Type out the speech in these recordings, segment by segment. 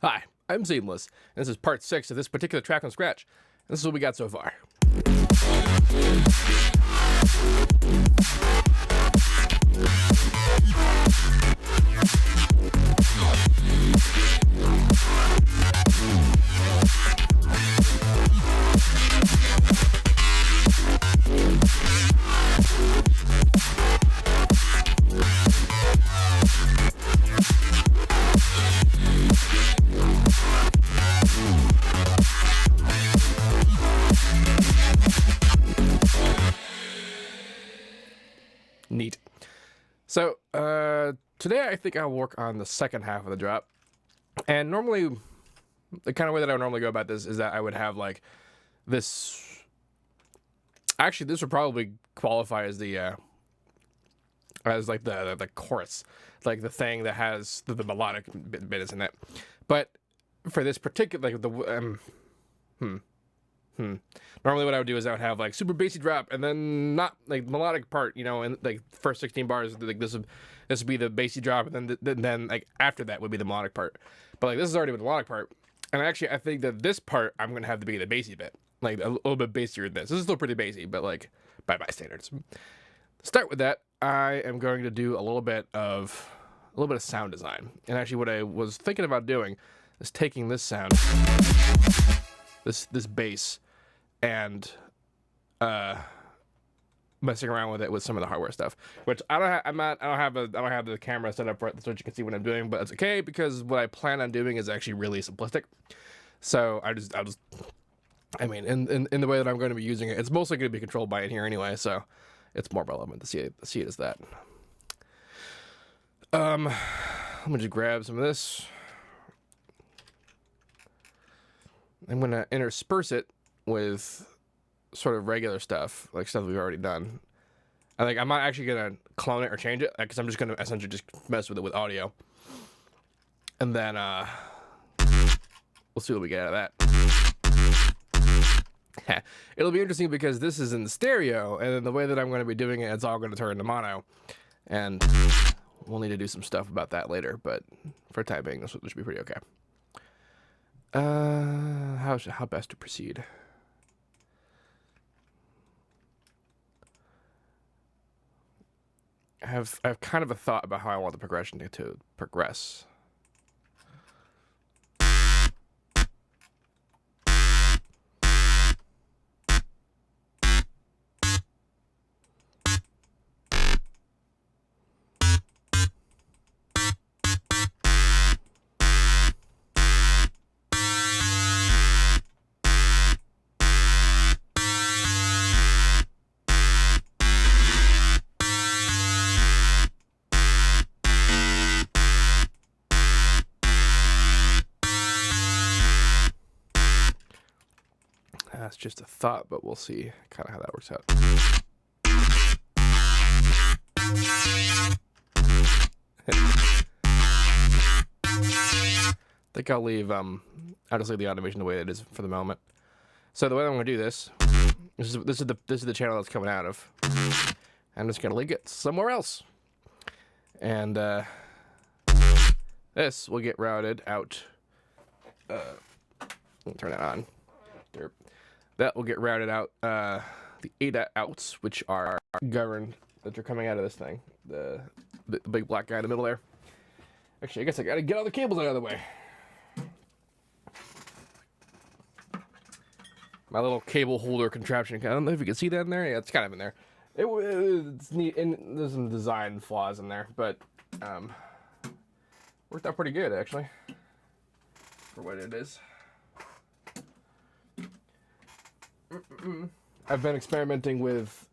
Hi, I'm Seamless, and this is part 6 of this particular track on Scratch. And this is what we got so far. Neat. So, today I think I'll work on the second half of the drop. And normally, the kind of way that I would normally go about this is that I would have, like, this... Actually, this would probably qualify as the, the chorus. Like, the thing that has the melodic bit is in it. But for this particular, like, normally what I would do is I would have like super bassy drop and then not like melodic part, you know, and like first 16 bars, like this would be the bassy drop, and then like after that would be the melodic part. But like this is already the melodic part, and actually I think that this part I'm gonna have to be the bassy bit, like a little bit bassier than this. This is still pretty bassy, but like by my standards. To start with that, I am going to do a little bit of sound design, and actually what I was thinking about doing is taking this sound, this bass, and messing around with it with some of the hardware stuff, which I don't have the camera set up right so you can see what I'm doing, but it's okay because what I plan on doing is actually really simplistic. So I mean, in the way that I'm going to be using it, it's mostly going to be controlled by it here anyway, so it's more relevant to see it as that. I'm gonna just grab some of this. I'm gonna intersperse it with sort of regular stuff, like stuff we've already done. I think I'm not actually gonna clone it or change it, because I'm just gonna essentially just mess with it with audio, and then we'll see what we get out of that. It'll be interesting because this is in stereo, and then the way that I'm going to be doing it, it's all going to turn into mono, and we'll need to do some stuff about that later. But for time being, this should be pretty okay. How best to proceed? I have kind of a thought about how I want the progression to progress. That's just a thought, but we'll see kind of how that works out. I think I'll leave, I'll just leave the automation the way it is for the moment. So the way I'm going to do this is the channel that's coming out of. I'm just going to link it somewhere else. And this will get routed out. Let me turn that on. Derp. That will get routed out, the ADA outs, which are governed, that are coming out of this thing. The big black guy in the middle there. Actually, I guess I gotta get all the cables out of the way. My little cable holder contraption. I don't know if you can see that in there. Yeah, it's kind of in there. It's neat, and there's some design flaws in there, but worked out pretty good, actually, for what it is. I've been experimenting with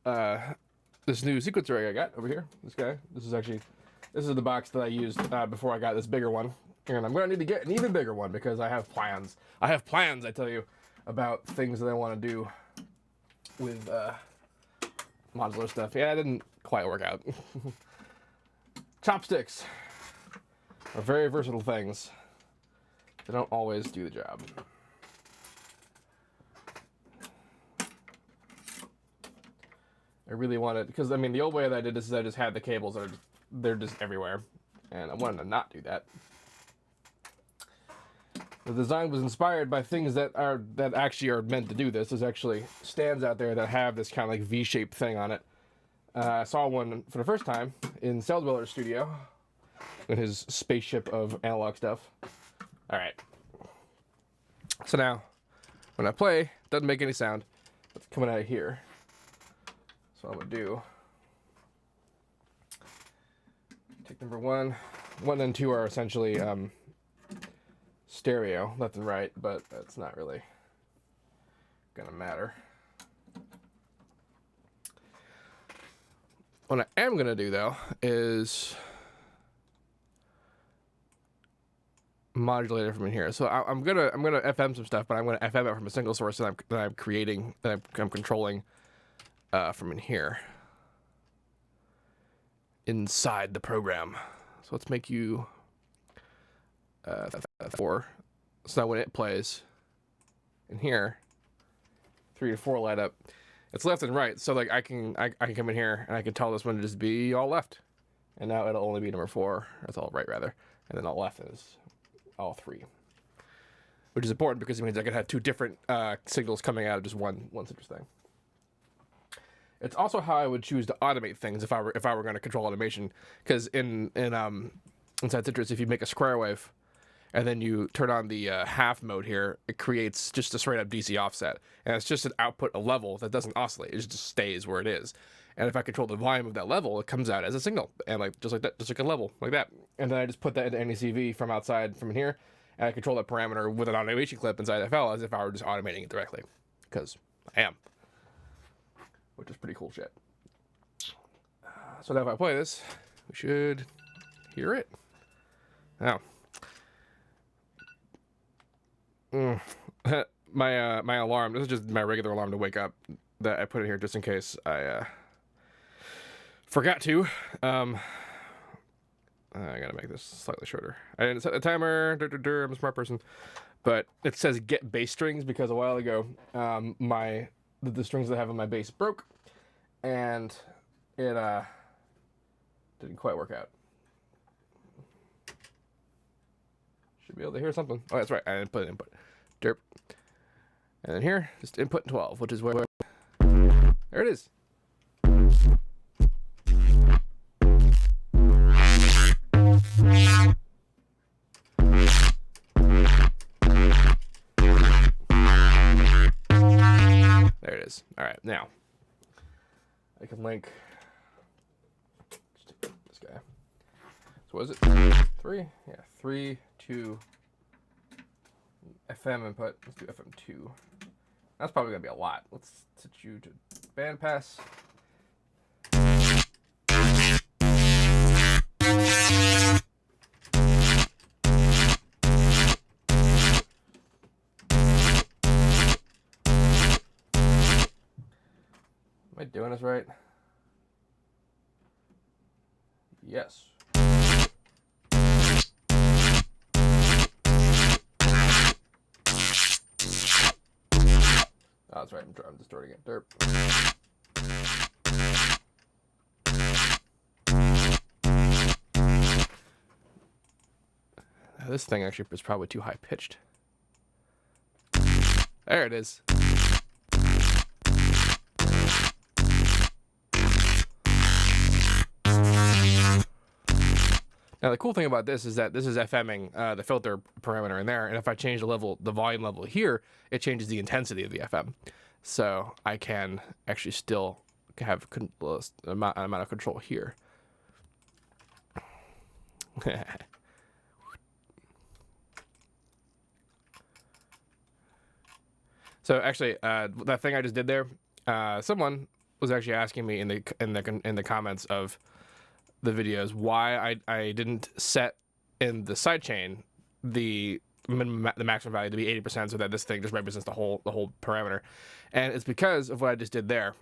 this new sequencer rig I got over here. This guy. This is the box that I used before I got this bigger one, and I'm gonna need to get an even bigger one because I have plans. I tell you, about things that I want to do with modular stuff. Yeah, it didn't quite work out. Chopsticks are very versatile things. They don't always do the job. I really wanted, because I mean the old way that I did this is I just had the cables that they're just everywhere, and I wanted to not do that. The design was inspired by things that actually are meant to do this. There's actually stands out there that have this kind of like V-shaped thing on it. I saw one for the first time in Celldweller's studio in his spaceship of analog stuff. All right. So now, when I play, it doesn't make any sound. It's coming out of here. So I'm gonna do. Take number 1. 1 and 2 are essentially stereo, left and right, but that's not really gonna matter. What I am gonna do though is modulate it from in here. So I'm gonna FM some stuff, but I'm gonna FM it from a single source that I'm creating, that I'm controlling from in here inside the program. So let's make you 4. So now when it plays in here, 3 to 4 light up. It's left and right, so like I can come in here and I can tell this one to just be all left, and now it'll only be number 4. That's all right rather, and then all left is all 3, which is important because it means I can have 2 different signals coming out of just one citrus thing. It's also how I would choose to automate things if I were going to control automation, because inside Citrus, if you make a square wave and then you turn on the half mode here, it creates just a straight up DC offset, and it's just an output, a level that doesn't oscillate. It just stays where it is. And if I control the volume of that level, it comes out as a signal, and like just like that, just like a level like that. And then I just put that into NECV from outside from in here, and I control that parameter with an automation clip inside FL as if I were just automating it directly, because I am, which is pretty cool shit. So now if I play this, we should hear it. Now, my alarm. This is just my regular alarm to wake up that I put in here just in case I forgot to. I gotta make this slightly shorter. I didn't set the timer. I'm a smart person, but it says get bass strings because a while ago, the strings that I have on my bass broke, and it didn't quite work out. Should be able to hear something. Oh, that's right. I didn't put an input. Derp. And then here, just input 12, which is where. There it is. There it is. All right, now I can link. Just take this guy. So what is it? 3? Yeah, 3, 2. FM input. Let's do FM2. That's probably gonna be a lot. Let's set you to bandpass. Am I doing this right? Yes. Oh, that's right. I'm distorting it. Derp. This thing actually is probably too high pitched. There it is. Now the cool thing about this is that this is FMing the filter parameter in there, and if I change the volume level here, it changes the intensity of the FM. So I can actually still have amount of control here. So actually, that thing I just did there, someone was actually asking me in the comments of the videos why I didn't set in the sidechain the maximum value to be 80%, so that this thing just represents the whole parameter. And it's because of what I just did there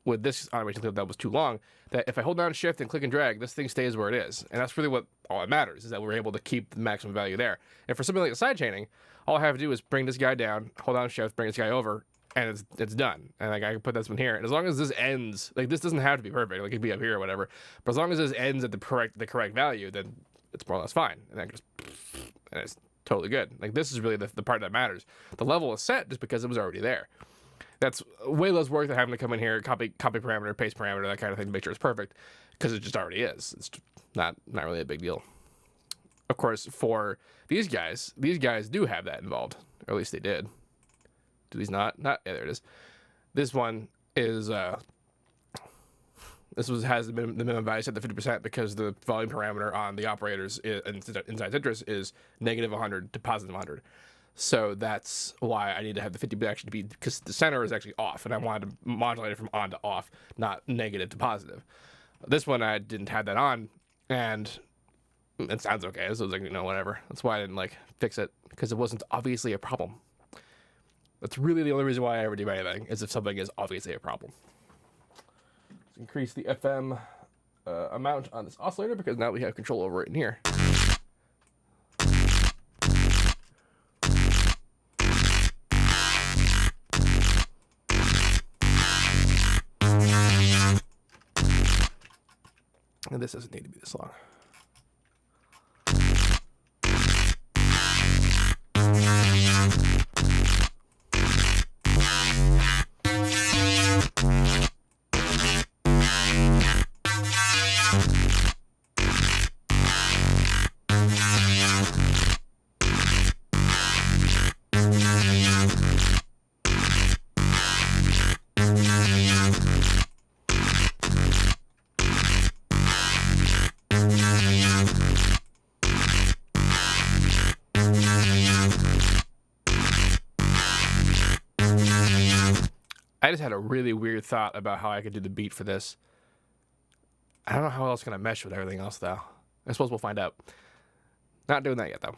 with this automation clip that was too long, that if I hold down shift and click and drag, this thing stays where it is. And that's really all that matters, is that we're able to keep the maximum value there. And for something like the sidechaining, all I have to do is bring this guy down, hold down shift, bring this guy over, and it's done. And like I can put this one here. And as long as this ends, like this doesn't have to be perfect, like it could be up here or whatever, but as long as this ends at the correct value, then it's more or less fine. And I can just, and it's totally good. Like, this is really the part that matters. The level is set just because it was already there. That's way less work than having to come in here, copy parameter, paste parameter, that kind of thing to make sure it's perfect, because it just already is. It's not really a big deal. Of course, for these guys do have that involved, or at least they did. Do these not? Yeah, there it is. This one is has the minimum value set to 50% because the volume parameter on the operators inside citrus is -100 to +100. So that's why I need to have the 50 actually be, because the center is actually off, and I wanted to modulate it from on to off, not negative to positive. This one I didn't have that on, and it sounds okay. So I was like, whatever. That's why I didn't like fix it, because it wasn't obviously a problem. That's really the only reason why I ever do anything, is if something is obviously a problem. Let's increase the FM amount on this oscillator, because now we have control over it in here. And this doesn't need to be this long. I just had a really weird thought about how I could do the beat for this. I don't know how else can I mesh with everything else, though. I suppose we'll find out. Not doing that yet, though.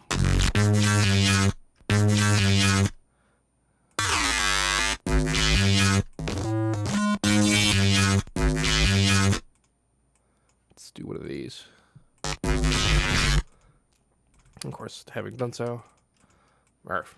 Let's do one of these. Of course, having done so. Murph.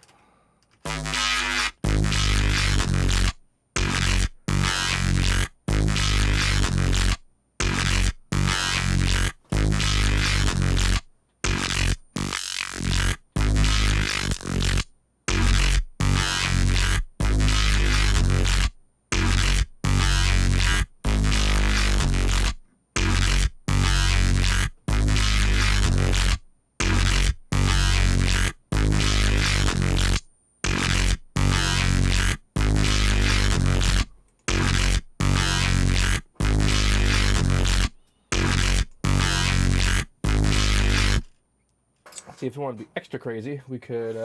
See, if we want to be extra crazy, we could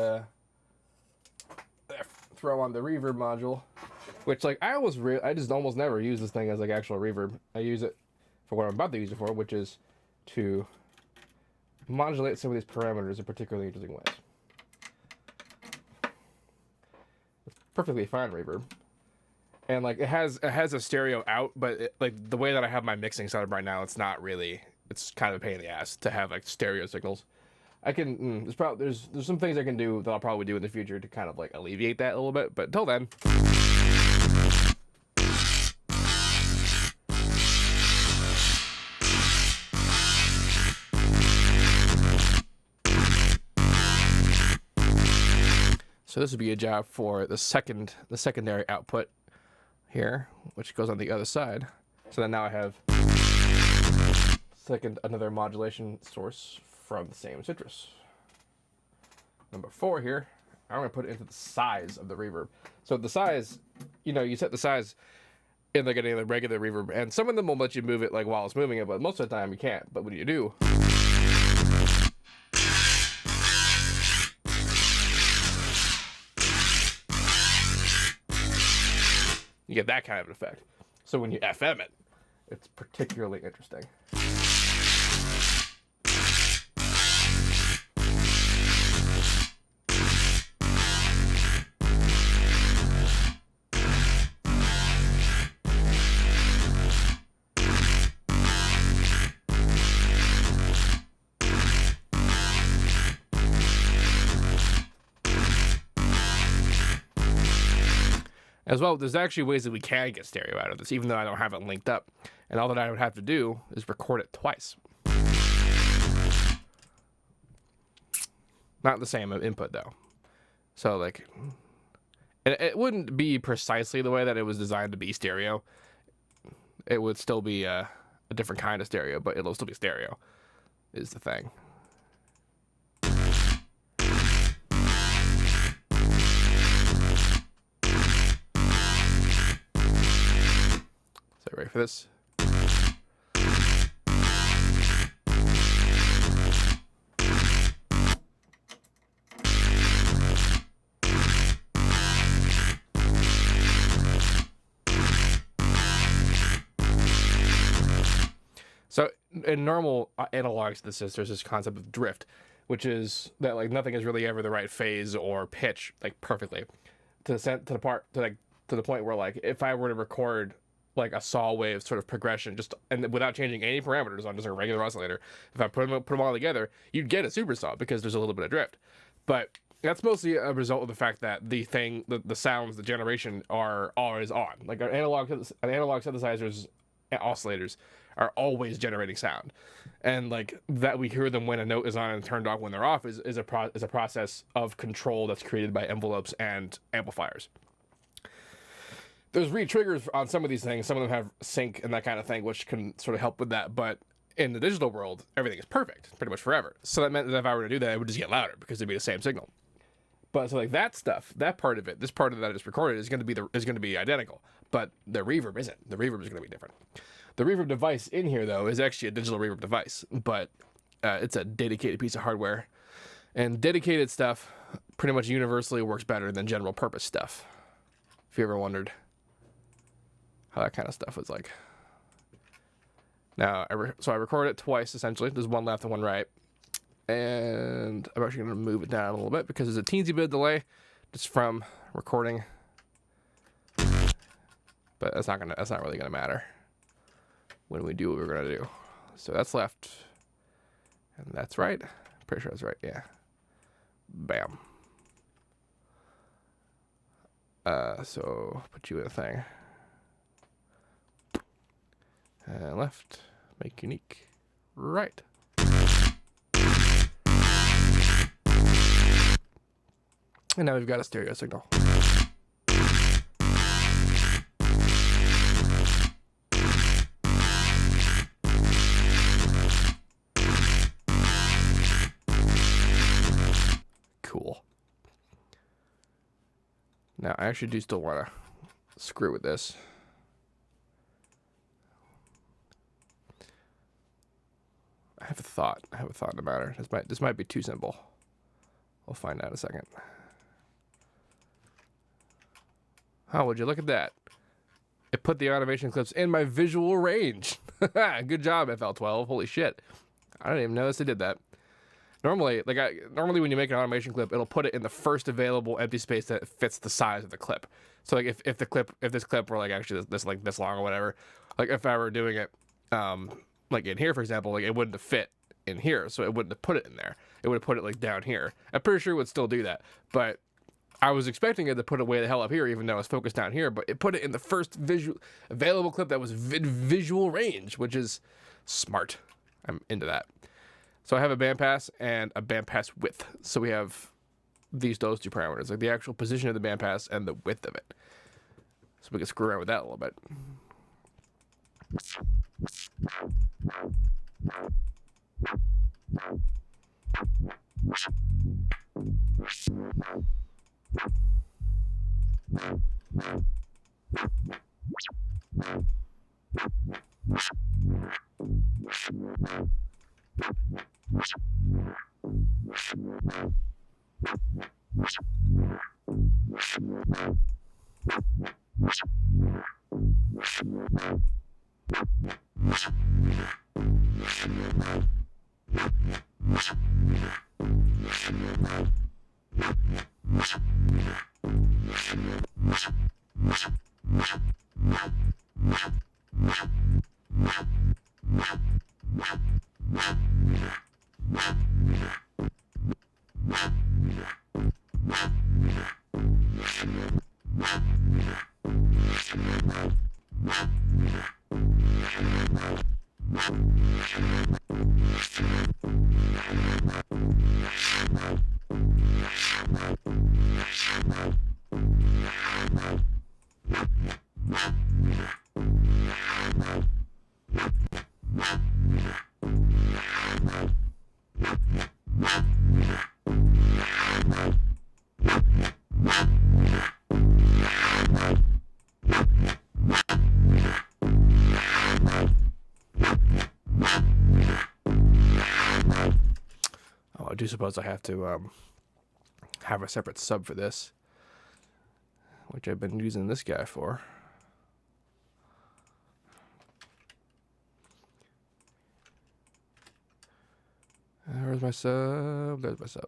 throw on the reverb module, which like I just almost never use this thing as like actual reverb. I use it for what I'm about to use it for, which is to modulate some of these parameters in particularly interesting ways. It's perfectly fine reverb, and like it has a stereo out, but like the way that I have my mixing set up right now, it's not really. It's kind of a pain in the ass to have like stereo signals. I can, there's some things I can do that I'll probably do in the future to kind of like alleviate that a little bit, but until then. So this would be a job for the secondary output here, which goes on the other side. So then now I have another modulation source from the same citrus. Number 4 here, I'm going to put it into the size of the reverb. So the size, you set the size in like any other regular reverb, and some of them will let you move it like while it's moving it, but most of the time you can't. But when you do, you get that kind of an effect. So when you FM it, it's particularly interesting. As well, there's actually ways that we can get stereo out of this, even though I don't have it linked up. And all that I would have to do is record it twice. Not the same input though. So like, it wouldn't be precisely the way that it was designed to be stereo. It would still be a different kind of stereo, but it'll still be stereo, is the thing. So ready for this? So in normal analog synthesis, there's this concept of drift, which is that like nothing is really ever the right phase or pitch like perfectly to the point where like if I were to record like a saw wave sort of progression just and without changing any parameters on just a regular oscillator, if I put them all together, you'd get a super saw because there's a little bit of drift. But that's mostly a result of the fact that the sounds, the generation are always on. Like our analog synthesizers, oscillators are always generating sound, and like that we hear them when a note is on and turned off when they're off is a process of control that's created by envelopes and amplifiers. There's re-triggers on some of these things. Some of them have sync and that kind of thing, which can sort of help with that. But in the digital world, everything is perfect pretty much forever. So that meant that if I were to do that, it would just get louder because it'd be the same signal. But so like that stuff, that part of it, this part of that I just recorded is going to be identical, but the reverb isn't. The reverb is going to be different. The reverb device in here though is actually a digital reverb device, but it's a dedicated piece of hardware, and dedicated stuff pretty much universally works better than general purpose stuff. If you ever wondered how that kind of stuff was like. Now, so I record it twice essentially. There's one left and one right. And I'm actually going to move it down a little bit because there's a teensy bit of delay just from recording. But that's not really gonna matter when we do what we're gonna do. So that's left, and that's right. Pretty sure that's right. Yeah. Bam. So put you in a thing. And left, make unique, right. And now we've got a stereo signal. Cool. Now I actually do still want to screw with this. I have a thought in the matter. This might be too simple. We'll find out in a second. Oh, would you look at that? It put the automation clips in my visual range. Good job, FL12. Holy shit. I didn't even notice they did that. Normally, when you make an automation clip, it'll put it in the first available empty space that fits the size of the clip. So like if this clip were like actually this long or whatever, like if I were doing it like in here, for example, like it wouldn't have fit in here, so it wouldn't have put it in there. It would have put it like down here. I'm pretty sure it would still do that, but I was expecting it to put it way the hell up here, even though it's focused down here, but it put it in the first available clip that was visual range, which is smart. I'm into that. So I have a bandpass and a bandpass width. So we have those two parameters, like the actual position of the bandpass and the width of it. So we can screw around with that a little bit. suppose I have to have a separate sub for this, which I've been using this guy for. Where's my sub? There's my sub.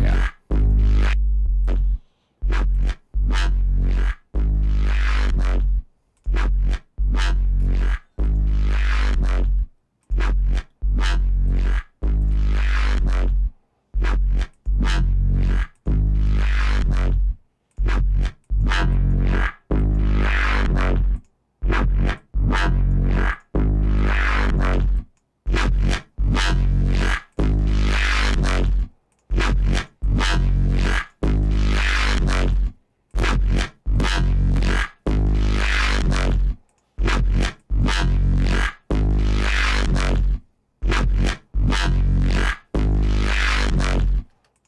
Yeah.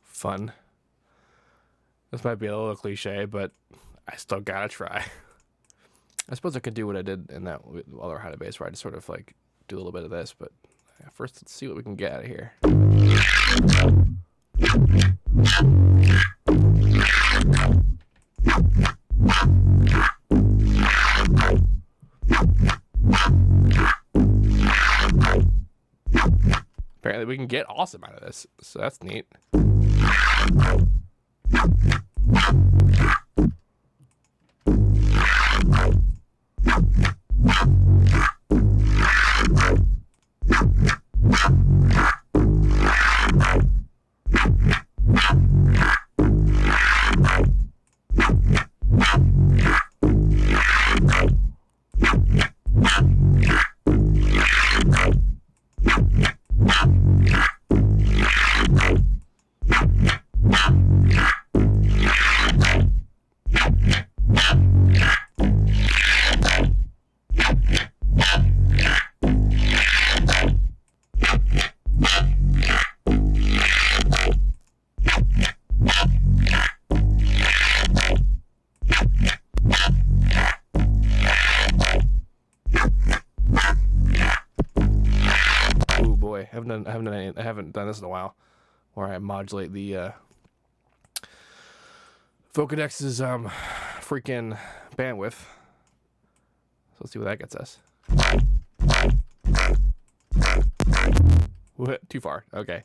Fun. This might be a little cliche, but I still gotta try. I suppose I could do what I did in that other how to base where I just sort of like do a little bit of this, but first let's see what we can get out of here. Apparently we can get awesome out of this, so that's neat. I haven't done this in a while, where I modulate the Vocodex's freaking bandwidth. So let's see what that gets us. Too far. Okay.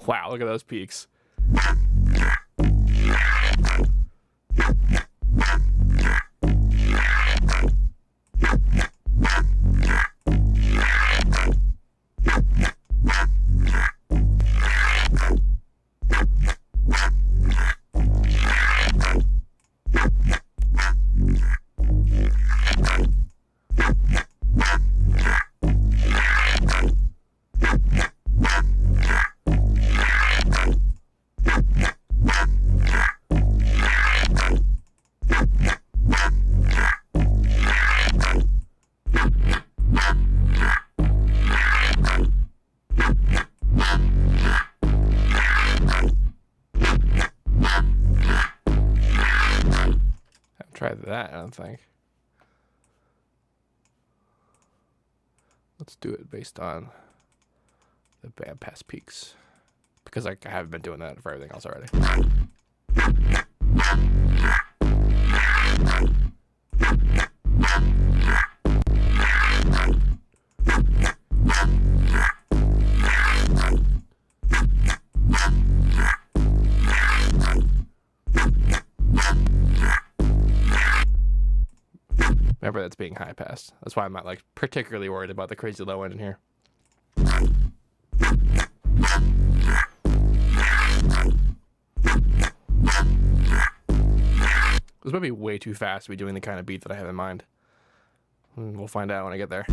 Wow, look at those peaks. Tried that, I don't think. Let's do it based on the bandpass peaks, because I haven't been doing that for everything else already. Remember, that's being high pass. That's why I'm not like particularly worried about the crazy low end in here. This might be way too fast to be doing the kind of beat that I have in mind. We'll find out when I get there.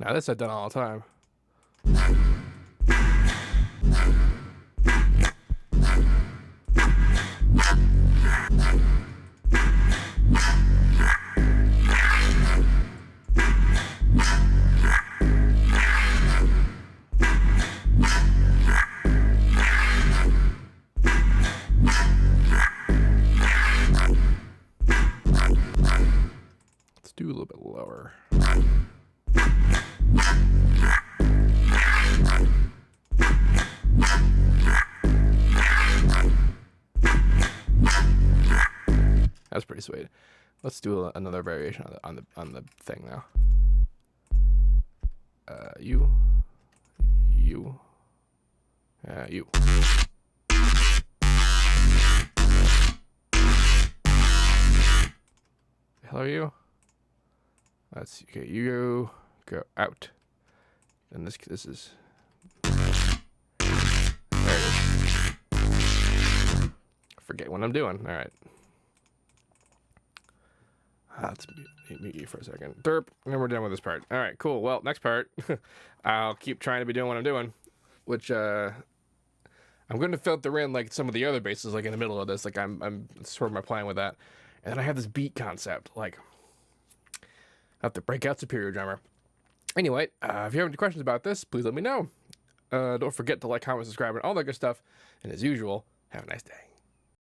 Now this I've done all the time. Let's do a little bit lower. That's pretty sweet. Let's do another variation on the thing now. You. The hell are you? Let's see. Okay, you go out. And this is. There it is. Forget what I'm doing. All right. Let's mute you for a second. Derp. And then we're done with this part. All right, cool. Well, next part. I'll keep trying to be doing what I'm doing, which I'm going to filter in like some of the other basses like in the middle of this. Like I'm sort of my plan with that. And then I have this beat concept. Like I have to break out Superior Drummer. Anyway, if you have any questions about this, please let me know. Don't forget to like, comment, subscribe, and all that good stuff. And as usual, have a nice day.